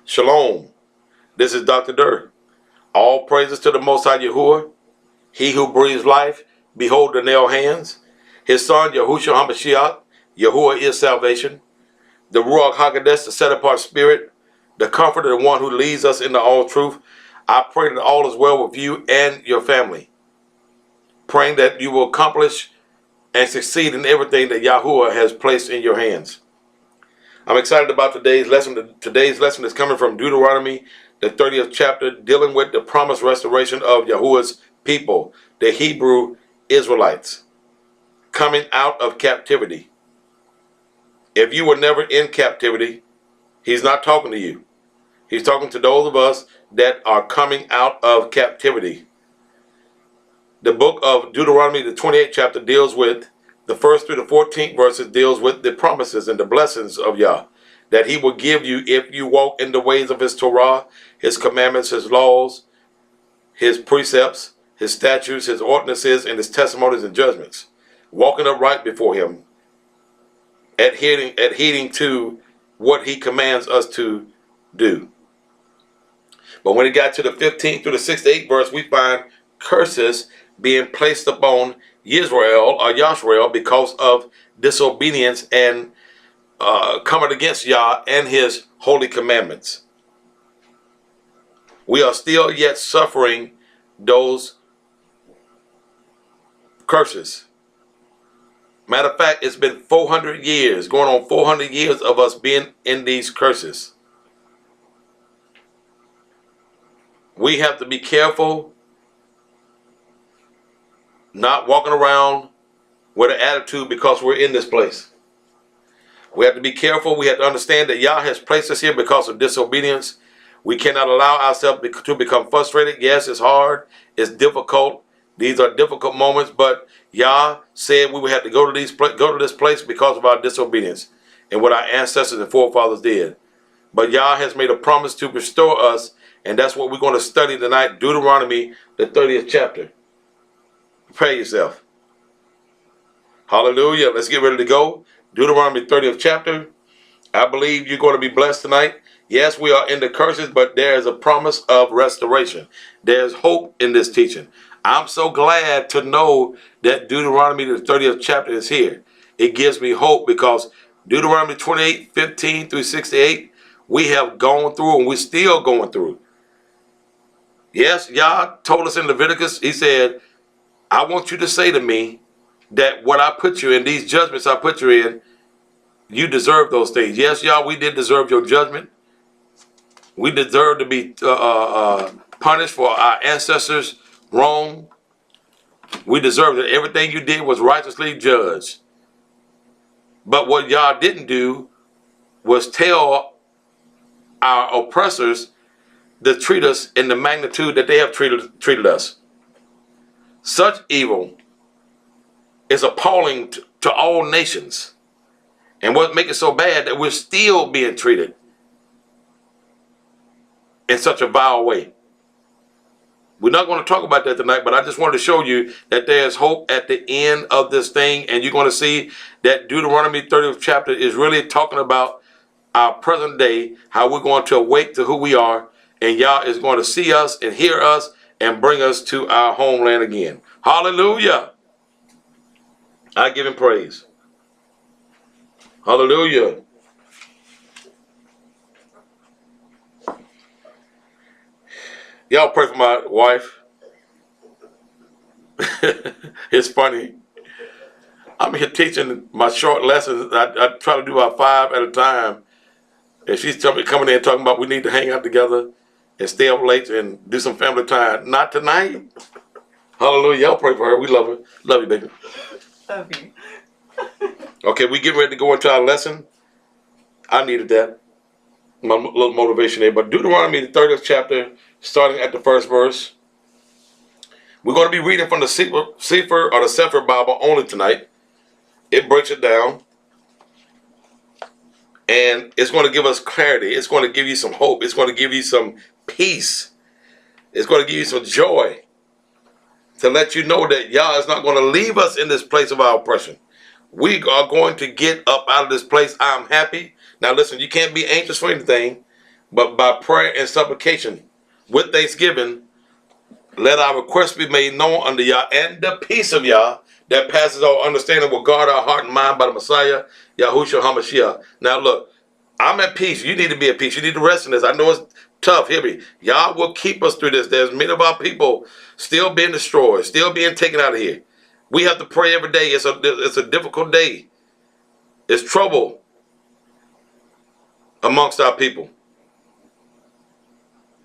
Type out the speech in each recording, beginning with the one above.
Shalom. This is Dr. Dirk. All praises to the Most High Yahuwah, He who breathes life. Behold the nail hands. His son, Yahushua HaMashiach. Yahuwah is salvation. The Ruach HaKodesh, the set-apart spirit. The comforter, the one who leads us into all truth. I pray that all is well with you and your family. Praying that you will accomplish and succeed in everything that Yahuwah has placed in your hands. I'm excited about today's lesson. Today's lesson is coming from Deuteronomy, the 30th chapter, dealing with the promised restoration of Yahuwah's people, the Hebrew Israelites, coming out of captivity. If you were never in captivity, he's not talking to you. He's talking to those of us that are coming out of captivity. The book of Deuteronomy, the 28th chapter, deals with the first through the 14th verses, deals with the promises and the blessings of Yah that he will give you if you walk in the ways of his Torah, his commandments, his laws, his precepts, his statutes, his ordinances, and his testimonies and judgments, walking upright before him, adhering to what he commands us to do. But when it got to the 15th through the 68th verse, we find curses being placed upon Israel or YASHAR'AL because of disobedience and coming against Yah and his holy commandments. We are still yet suffering those curses. Matter of fact, it's been 400 years, going on 400 years of us being in these curses. We have to be careful not walking around with an attitude because we're in this place. We have to be careful. We have to understand that Yah has placed us here because of disobedience. We cannot allow ourselves to become frustrated. Yes, it's hard. It's difficult. These are difficult moments, but Yah said we would have to go to this place because of our disobedience and what our ancestors and forefathers did. But Yah has made a promise to restore us, and that's what we're going to study tonight, Deuteronomy, the 30th chapter. Prepare yourself. Hallelujah. Let's get ready to go. Deuteronomy 30th chapter. I believe you're going to be blessed tonight. Yes, we are in the curses, but there is a promise of restoration. There's hope in this teaching. I'm so glad to know that Deuteronomy the 30th chapter is here. It gives me hope because Deuteronomy 28, 15 through 68, we have gone through and we're still going through. Yes, Yah told us in Leviticus, he said, I want you to say to me that what I put you in, these judgments I put you in, you deserve those things. Yes, Yah, we did deserve your judgment. We deserve to be punished for our ancestors' wrong. We deserve that everything you did was righteously judged. But what Yah didn't do was tell our oppressors to treat us in the magnitude that they have treated us. Such evil is appalling to all nations. And what makes it so bad that we're still being treated in such a vile way. We're not going to talk about that tonight, but I just wanted to show you that there's hope at the end of this thing. And you're going to see that Deuteronomy 30th chapter is really talking about our present day, how we're going to awake to who we are. And Yah is going to see us and hear us and bring us to our homeland again. Hallelujah. I give him praise. Hallelujah. Y'all pray for my wife. It's funny. I'm here teaching my short lessons. I try to do about 5 at a time. And she's coming in and talking about we need to hang out together and stay up late and do some family time. Not tonight. Hallelujah. Y'all pray for her. We love her. Love you, baby. Love you. Okay, we get ready to go into our lesson. I needed that. My little motivation there. But Deuteronomy, the 30th chapter, starting at the first verse. We're going to be reading from the Sefer or the Sefer Bible only tonight. It breaks it down. And it's going to give us clarity. It's going to give you some hope. It's going to give you some peace. It's going to give you some joy. To let you know that Yah is not going to leave us in this place of our oppression. We are going to get up out of this place. I'm happy. Now listen, you can't be anxious for anything, but by prayer and supplication with thanksgiving, let our requests be made known unto Yah, and the peace of Yah that passes all understanding will guard our heart and mind by the Messiah, Yahushua HaMashiach. Now look, I'm at peace. You need to be at peace. You need to rest in this. I know it's tough. Hear me. Yah will keep us through this. There's many of our people still being destroyed, still being taken out of here. We have to pray every day. It's a difficult day. It's trouble amongst our people.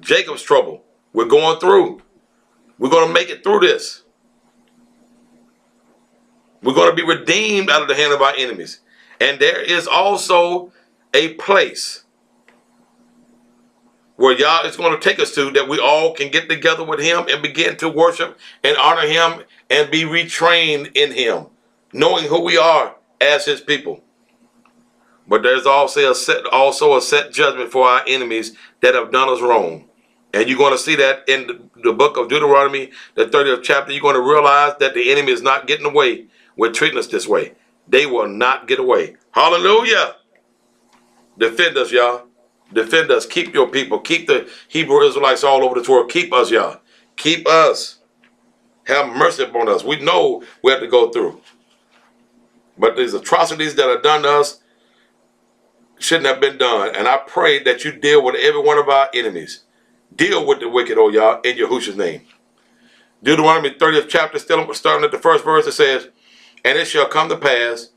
Jacob's trouble. We're going through. We're going to make it through this. We're going to be redeemed out of the hand of our enemies. And there is also a place where Yah is going to take us to, that we all can get together with him and begin to worship and honor him and be retrained in him, knowing who we are as his people. But there's also a set judgment for our enemies that have done us wrong. And you're going to see that in the book of Deuteronomy, the 30th chapter. You're going to realize that the enemy is not getting away with treating us this way. They will not get away. Hallelujah. Defend us, Yah. Defend us. Keep your people. Keep the Hebrew Israelites all over this world. Keep us, Yah. Keep us. Have mercy upon us. We know we have to go through. But these atrocities that are done to us shouldn't have been done. And I pray that you deal with every one of our enemies. Deal with the wicked, oh Yah, in Yahushua's name. Deuteronomy 30th chapter, still starting at the first verse, it says, and it shall come to pass,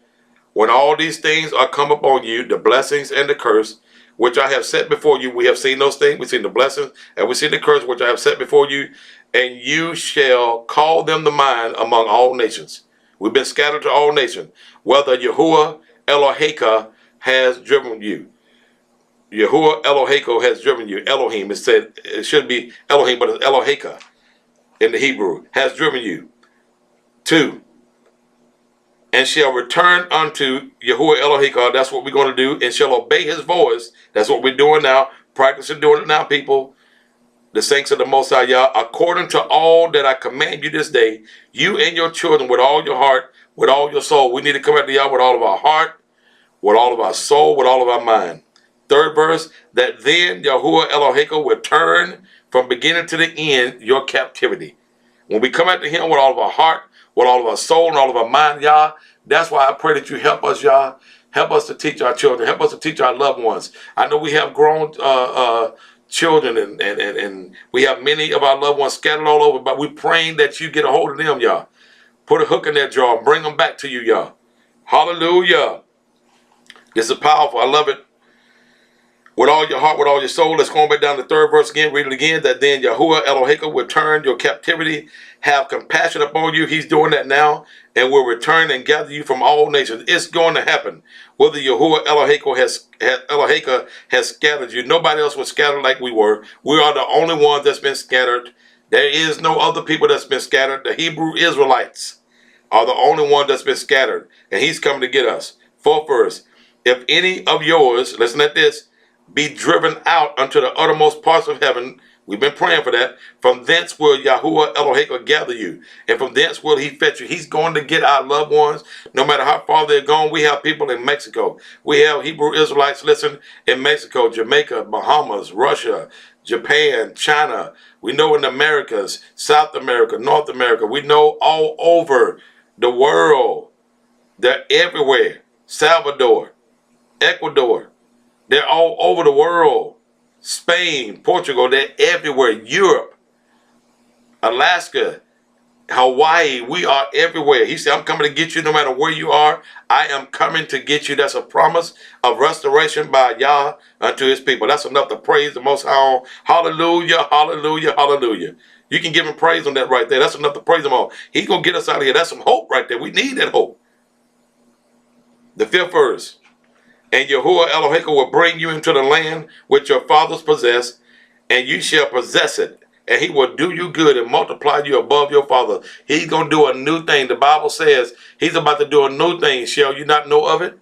when all these things are come upon you, the blessings and the curse, which I have set before you. We have seen those things. We've seen the blessings and we've seen the curse, which I have set before you. And you shall call them to mind among all nations. We've been scattered to all nations. Whether Yahuwah Eloheka has driven you. Yahuwah Eloheka has driven you. Elohim, it said, it should be Elohim, but it's Eloheka in the Hebrew, has driven you. 2. And shall return unto Yahuwah Eloheka. That's what we're going to do. And shall obey his voice. That's what we're doing now. Practicing doing it now, people. The saints of the Most High Yah. According to all that I command you this day, you and your children with all your heart, with all your soul. We need to come after Yah with all of our heart, with all of our soul, with all of our mind. 3rd verse, that then Yahuwah Eloheka will turn from beginning to the end your captivity. When we come after him with all of our heart, with all of our soul and all of our mind, Yah, that's why I pray that you help us, Yah. Help us to teach our children. Help us to teach our loved ones. I know we have grown children and we have many of our loved ones scattered all over, but we're praying that you get a hold of them, Yah. Put a hook in their jaw and bring them back to you, Yah. Hallelujah. This is powerful. I love it. With all your heart, with all your soul. Let's go back down to the 3rd verse again. Read it again. That then Yahuwah Eloheka will turn your captivity, have compassion upon you. He's doing that now. And will return and gather you from all nations. It's going to happen. Whether Yahuwah Eloheka has scattered you. Nobody else was scattered like we were. We are the only ones that's been scattered. There is no other people that's been scattered. The Hebrew Israelites are the only one that's been scattered. And he's coming to get us. 4th verse. If any of yours, listen at this, be driven out unto the uttermost parts of heaven. We've been praying for that. From thence will Yahuwah Eloheka gather you. And from thence will he fetch you. He's going to get our loved ones. No matter how far they're gone. We have people in Mexico. We have Hebrew Israelites, listen, in Mexico, Jamaica, Bahamas, Russia, Japan, China. We know in the Americas, South America, North America. We know all over the world. They're everywhere. Salvador, Ecuador. They're all over the world. Spain, Portugal, they're everywhere. Europe, Alaska, Hawaii, we are everywhere. He said, I'm coming to get you no matter where you are. I am coming to get you. That's a promise of restoration by Yah unto his people. That's enough to praise the Most High. Hallelujah, hallelujah, hallelujah. You can give him praise on that right there. That's enough to praise him on. He's going to get us out of here. That's some hope right there. We need that hope. The 5th verse. And Yahuwah Eloheka will bring you into the land which your fathers possessed, and you shall possess it. And he will do you good and multiply you above your father. He's going to do a new thing. The Bible says he's about to do a new thing. Shall you not know of it?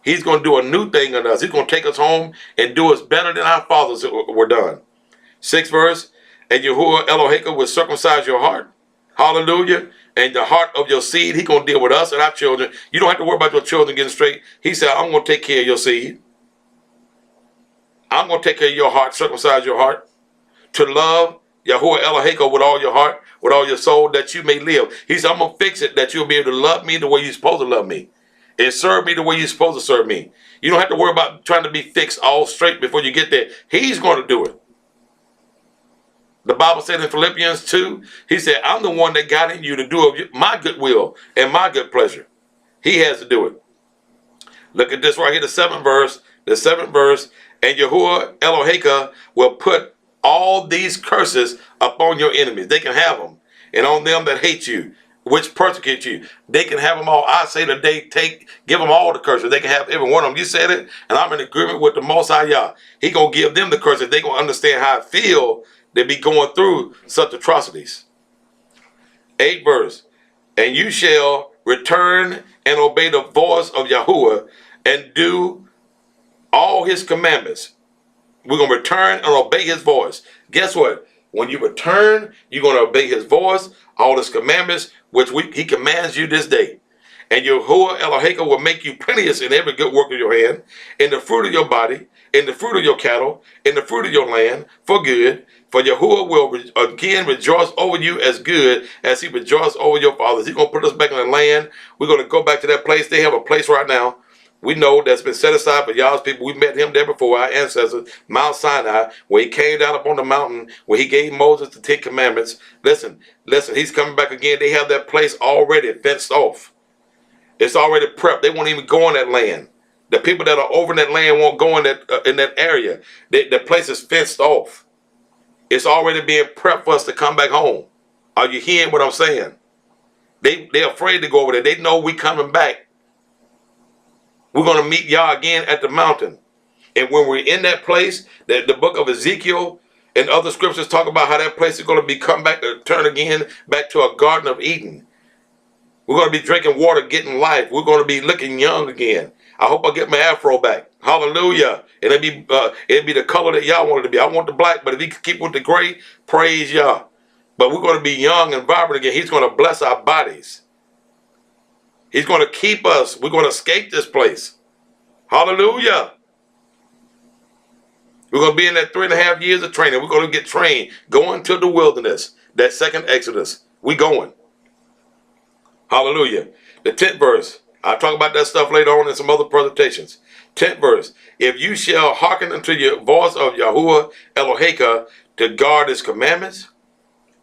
He's going to do a new thing in us. He's going to take us home and do us better than our fathers were done. 6th verse. And Yahuwah Eloheka will circumcise your heart. Hallelujah. And the heart of your seed, he's going to deal with us and our children. You don't have to worry about your children getting straight. He said, I'm going to take care of your seed. I'm I'm going to take care of your heart, circumcise your heart, to love Yahuwah Eloheka with all your heart, with all your soul, that you may live. He said, I'm going to fix it that you'll be able to love me the way you're supposed to love me and serve me the way you're supposed to serve me. You don't have to worry about trying to be fixed all straight before you get there. He's going to do it. The Bible said in Philippians 2, he said, I'm the one that got in you to do my good will and my good pleasure. He has to do it. Look at this right here, the 7th verse. The 7th verse, and Yahuwah Eloheka will put all these curses upon your enemies. They can have them. And on them that hate you, which persecute you, they can have them all. I say that give them all the curses. They can have every one of them. You said it, and I'm in agreement with the Most High Yah. He going to give them the curses. They going to understand how I feel to be going through such atrocities. 8th verse, and you shall return and obey the voice of Yahuwah and do all his commandments. We're going to return and obey his voice. Guess what? When you return, you're going to obey his voice, all his commandments, which he commands you this day. And Yahuwah Eloheka will make you plenteous in every good work of your hand, in the fruit of your body, in the fruit of your cattle, in the fruit of your land, for good. For Yahuwah will again rejoice over you as good as he rejoiced over your fathers. He's going to put us back in the land. We're going to go back to that place. They have a place right now, we know, that's been set aside for Yah's people. We met him there before, our ancestors, Mount Sinai, where he came down upon the mountain, where he gave Moses the 10 commandments. Listen, he's coming back again. They have that place already fenced off. It's already prepped. They won't even go in that land. The people that are over in that land won't go in that area. The place is fenced off. It's already being prepped for us to come back home. Are you hearing what I'm saying? They're afraid to go over there. They know we coming back. We're going to meet Yah again at the mountain. And when we're in that place, the book of Ezekiel and other scriptures talk about how that place is going to be come back, turn again back to a Garden of Eden. We're going to be drinking water, getting life. We're going to be looking young again. I hope I get my afro back. Hallelujah. And it'll be the color that y'all want it to be. I want the black, but if he can keep with the gray, praise Yah. But we're going to be young and vibrant again. He's going to bless our bodies. He's going to keep us. We're going to escape this place. Hallelujah. We're going to be in that 3.5 years of training. We're going to get trained. Going to the wilderness. That second Exodus. We going. Hallelujah. The 10th verse. I'll talk about that stuff later on in some other presentations. 10th verse. If you shall hearken unto your voice of Yahuwah Eloheka to guard his commandments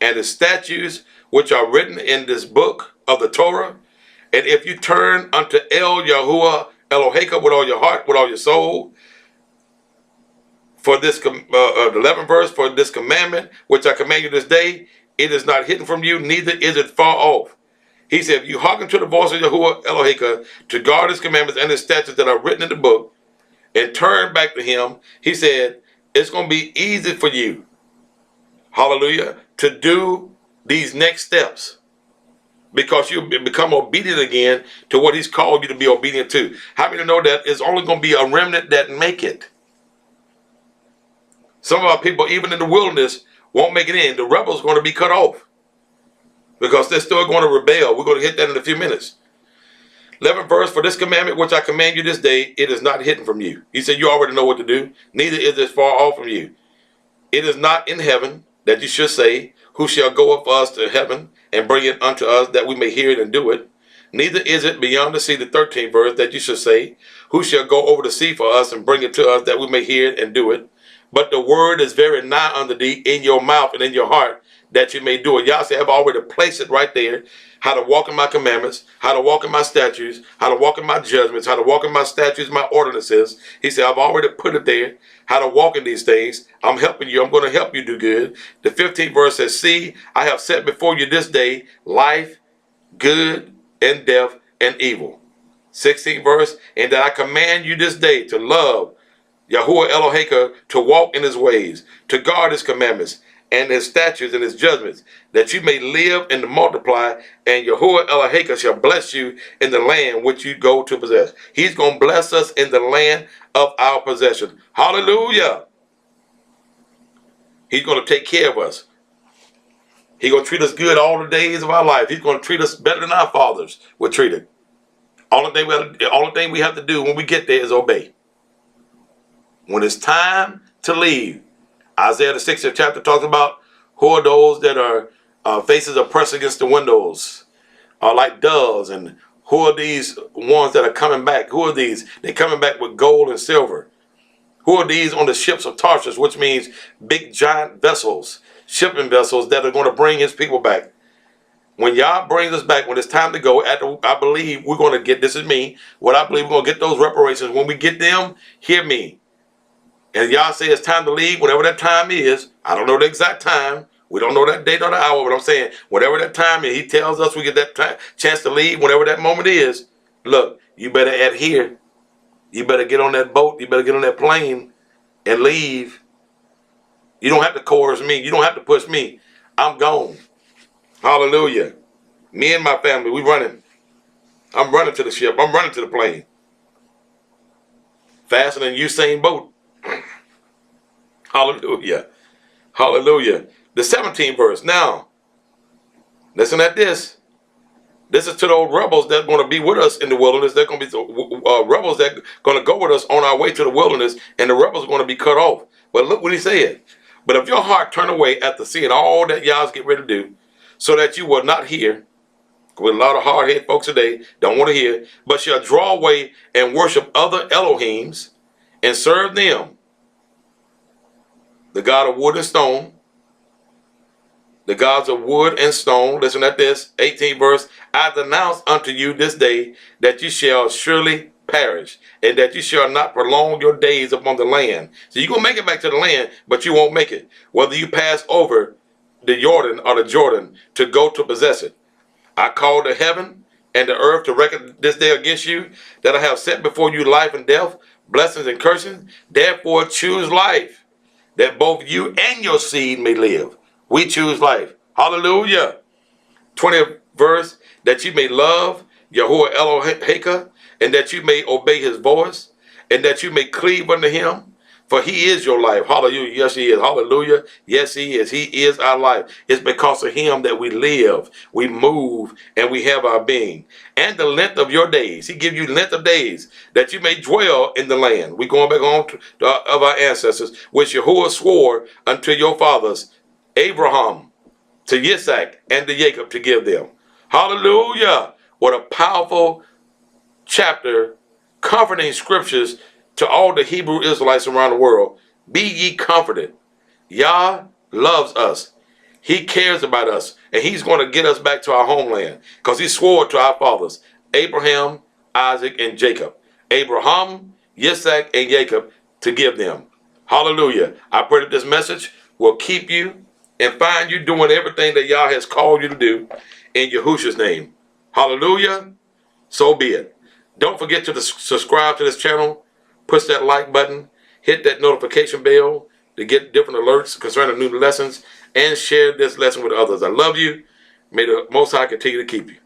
and his statutes which are written in this book of the Torah, and if you turn unto El Yahuwah Eloheka with all your heart, with all your soul, for this, the 11th verse, for this commandment which I command you this day, it is not hidden from you, neither is it far off. He said, if you hearken to the voice of Yahuwah Eloheka to guard his commandments and his statutes that are written in the book and turn back to him, he said, it's going to be easy for you, hallelujah, to do these next steps because you become obedient again to what he's called you to be obedient to. How many know that it's only going to be a remnant that make it? Some of our people, even in the wilderness, won't make it in. The rebels are going to be cut off because they're still going to rebel. We're going to hit that in a few minutes. 11th verse, for this commandment which I command you this day, it is not hidden from you. He said, you already know what to do. Neither is it far off from you. It is not in heaven that you should say, who shall go up for us to heaven and bring it unto us that we may hear it and do it. Neither is it beyond the sea, the 13th verse, that you should say, who shall go over the sea for us and bring it to us that we may hear it and do it. But the word is very nigh unto thee, in your mouth and in your heart, that you may do it. Yah said, I've already placed it right there. How to walk in my commandments, how to walk in my statutes, how to walk in my judgments, how to walk in my statutes, my ordinances. He said, I've already put it there. How to walk in these things. I'm helping you. I'm going to help you do good. The 15th verse says, see, I have set before you this day life, good, and death, and evil. 16th verse, and that I command you this day to love Yahuwah Eloheka, to walk in his ways, to guard his commandments, and his statutes and his judgments, that you may live and multiply, and Yahuwah Eloheka shall bless you in the land which you go to possess. He's going to bless us in the land of our possession. Hallelujah. He's going to take care of us. He's going to treat us good all the days of our life. He's going to treat us better than our fathers were treated. All the thing we have to do when we get there is obey. when it's time to leave. Isaiah the 60th chapter talks about who are those that are faces are pressed against the windows, are like doves, and who are these ones that are coming back? Who are these? They're coming back with gold and silver. Who are these on the ships of Tarshish, which means big giant vessels, shipping vessels that are going to bring his people back. When Yah brings us back, when it's time to go, I believe we're going to get, this is me, what I believe we're going to get those reparations. When we get them, hear me. And Yah say it's time to leave, whatever that time is. I don't know the exact time. We don't know that date or the hour, but I'm saying whatever that time is, he tells us we get that chance to leave, whatever that moment is. Look, you better adhere. You better get on that boat. You better get on that plane and leave. You don't have to coerce me. You don't have to push me. I'm gone. Hallelujah. Me and my family, we running. I'm running to the ship. I'm running to the plane. Faster than Usain Bolt. Hallelujah. Hallelujah. The 17th verse. Now, listen at this. This is to those rebels that are going to be with us in the wilderness. They're going to be rebels that are going to go with us on our way to the wilderness, and the rebels are going to be cut off. But look what he said. But if your heart turn away after seeing all that Yah's get ready to do, so that you will not hear, with a lot of hard-headed folks today, don't want to hear, but shall draw away and worship other Elohims and serve them, the God of wood and stone, the gods of wood and stone. Listen at this, 18th verse. I denounce unto you this day that you shall surely perish, and that you shall not prolong your days upon the land. So you're going to make it back to the land, but you won't make it, whether you pass over the Jordan or the Jordan to go to possess it. I call the heaven and the earth to reckon this day against you, that I have set before you life and death, blessings and cursings. Therefore choose life, that both you and your seed may live. We choose life. Hallelujah. 20th verse, that you may love Yahuwah Eloheka, and that you may obey his voice, and that you may cleave unto him, for he is your life. Hallelujah. Yes, he is. Hallelujah. Yes, he is. He is our life. It's because of him that we live, we move, and we have our being. And the length of your days. He gives you length of days, that you may dwell in the land. We're going back on of our ancestors, which Yahuwah swore unto your fathers, Abraham, to Isaac, and to Jacob, to give them. Hallelujah. What a powerful chapter, comforting scriptures to all the Hebrew Israelites around the world. Be ye comforted. Yah loves us. He cares about us. And he's going to get us back to our homeland, because he swore to our fathers, Abraham, Isaac, and Jacob. Abraham, Isaac, and Jacob, to give them. Hallelujah. I pray that this message will keep you and find you doing everything that Yah has called you to do in Yahushua's name. Hallelujah. So be it. Don't forget to subscribe to this channel. Push that like button. Hit that notification bell to get different alerts concerning new lessons. And share this lesson with others. I love you. May the Most High continue to keep you.